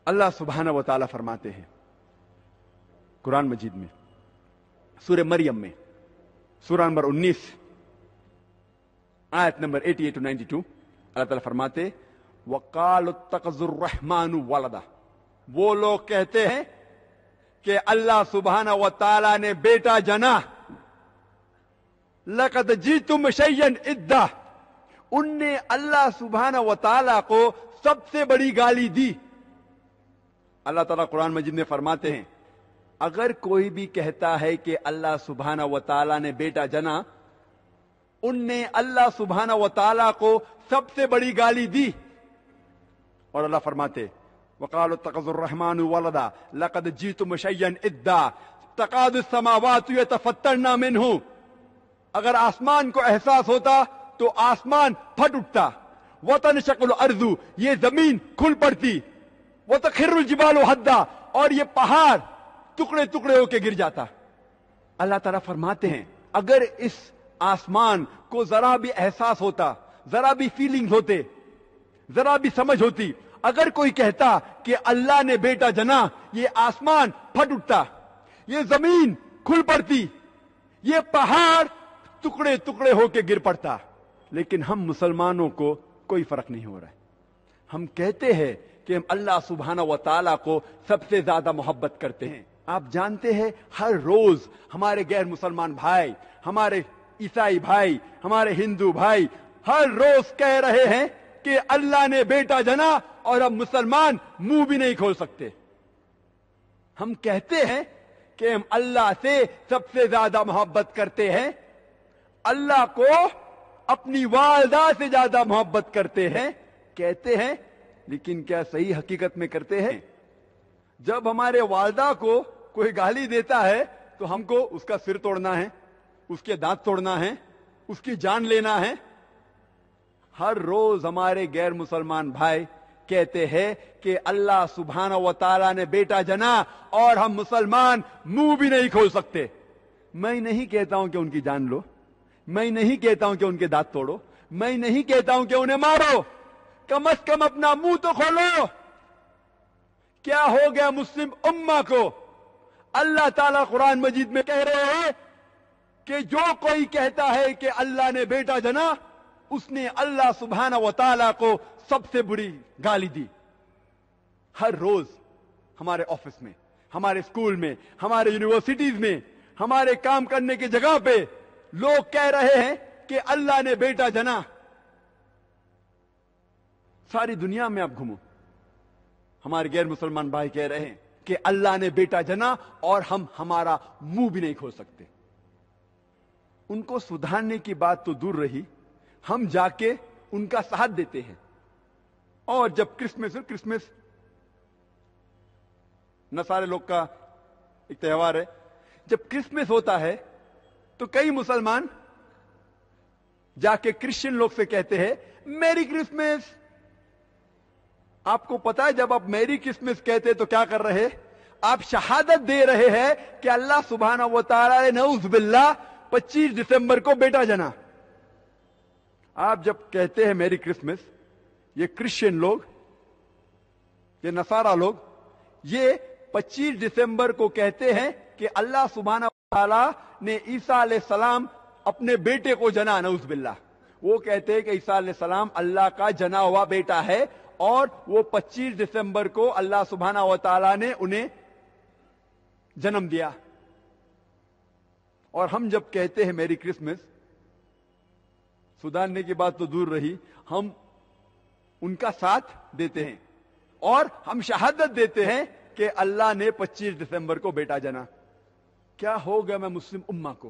اللہ سبحانہ و تعالی فرماتے ہیں قرآن مجید میں سورہ مریم میں سورہ نمبر 19 آیت نمبر 88 to 92 اللہ تعالیٰ فرماتے وَقَالُوا اتَّخَذَ الرَّحْمَنُ وَلَدًا، وہ لوگ کہتے ہیں کہ اللہ سبحانہ و تعالی نے بیٹا جنا. لَقَدْ جِئْتُمْ شَيْئًا إِدًّا، ان نے اللہ سبحانہ و تعالی کو سب سے بڑی گالی دی. اللہ تعالیٰ قرآن مجید میں فرماتے ہیں اگر کوئی بھی کہتا ہے کہ اللہ سبحانہ و تعالی نے بیٹا جنا، ان نے اللہ سبحانہ و تعالی کو سب سے بڑی گالی دی. اور اللہ فرماتے وَقَالُوا اتَّخَذَ الرَّحْمَنُ وَلَدًا لَقَدْ جِئْتُمْ شَيْئًا إِدًّا تَكَادُ السَّمَاوَاتُ يَتَفَطَّرْنَ مِنْهُ، اگر آسمان کو احساس ہوتا تو آسمان پھٹ اٹھتا. وَتَنشَقُّ الْأَرْضُ، یہ زمین کھل پڑتی. وَتَخِرُّ الْجِبَالُ هَدًّا، اور یہ پہاڑ ٹکڑے ٹکڑے ہو کے گر جاتا. اللہ تعالیٰ فرماتے ہیں اگر اس آسمان کو ذرا بھی احساس ہوتا، ذرا بھی فیلنگ ہوتے، ذرا بھی سمجھ ہوتی، اگر کوئی کہتا کہ اللہ نے بیٹا جنا، یہ آسمان پھٹ اٹھتا، یہ زمین کھل پڑتی، یہ پہاڑ ٹکڑے ٹکڑے ہو کے گر پڑتا. لیکن ہم مسلمانوں کو کوئی فرق نہیں ہو رہا ہے. ہم کہتے ہیں کہ ہم اللہ سبحانہ و تعالیٰ کو سب سے زیادہ محبت کرتے ہیں. آپ جانتے ہیں ہر روز ہمارے غیر مسلمان بھائی، ہمارے عیسائی بھائی، ہمارے ہندو بھائی ہر روز کہہ رہے ہیں کہ اللہ نے بیٹا جنا، اور ہم مسلمان منہ بھی نہیں کھول سکتے. ہم کہتے ہیں کہ ہم اللہ سے سب سے زیادہ محبت کرتے ہیں، اللہ کو اپنی والدہ سے زیادہ محبت کرتے ہیں کہتے ہیں، لیکن کیا صحیح حقیقت میں کرتے ہیں؟ جب ہمارے والدہ کو کوئی گالی دیتا ہے تو ہم کو اس کا سر توڑنا ہے، اس کے دانت توڑنا ہے، اس کی جان لینا ہے. ہر روز ہمارے غیر مسلمان بھائی کہتے ہیں کہ اللہ سبحانہ و تعالیٰ نے بیٹا جنا، اور ہم مسلمان منہ بھی نہیں کھول سکتے. میں نہیں کہتا ہوں کہ ان کی جان لو، میں نہیں کہتا ہوں کہ ان کے دانت توڑو، میں نہیں کہتا ہوں کہ انہیں مارو، کم از کم اپنا منہ تو کھولو. کیا ہو گیا مسلم امہ کو؟ اللہ تعالیٰ قرآن مجید میں کہہ رہے ہیں کہ جو کوئی کہتا ہے کہ اللہ نے بیٹا جنا، اس نے اللہ سبحانہ و تعالیٰ کو سب سے بری گالی دی. ہر روز ہمارے آفس میں، ہمارے اسکول میں، ہمارے یونیورسٹیز میں، ہمارے کام کرنے کی جگہ پہ لوگ کہہ رہے ہیں کہ اللہ نے بیٹا جنا. ساری دنیا میں آپ گھومو، ہمارے غیر مسلمان بھائی کہہ رہے ہیں کہ اللہ نے بیٹا جنا، اور ہم ہمارا منہ بھی نہیں کھول سکتے. ان کو سدھارنے کی بات تو دور رہی، ہم جا کے ان کا ساتھ دیتے ہیں. اور جب کرسمس نصارے لوگ کا ایک تہوار ہے، جب کرسمس ہوتا ہے تو کئی مسلمان جا کے کرسچن لوگ سے کہتے ہیں میری کرسمس. آپ کو پتا ہے جب آپ میری کرسمس کہتے تو کیا کر رہے؟ آپ شہادت دے رہے ہیں کہ اللہ سبحانہ و تعالی نے نعوذ باللہ 25 دسمبر کو بیٹا جنا. آپ جب کہتے ہیں میری کرسمس، یہ کرسچن لوگ، یہ نصارہ لوگ، یہ 25 دسمبر کو کہتے ہیں کہ اللہ سبحانہ و تعالی نے عیسیٰ علیہ السلام اپنے بیٹے کو جنا. نعوذ باللہ. وہ کہتے ہیں کہ عیسیٰ علیہ السلام اللہ کا جنا ہوا بیٹا ہے، اور وہ 25 دسمبر کو اللہ سبحانہ و تعالی نے انہیں جنم دیا. اور ہم جب کہتے ہیں میری کرسمس، سدھارنے کی بات تو دور رہی، ہم ان کا ساتھ دیتے ہیں اور ہم شہادت دیتے ہیں کہ اللہ نے 25 دسمبر کو بیٹا جنا. کیا ہو گیا میں مسلم امہ کو؟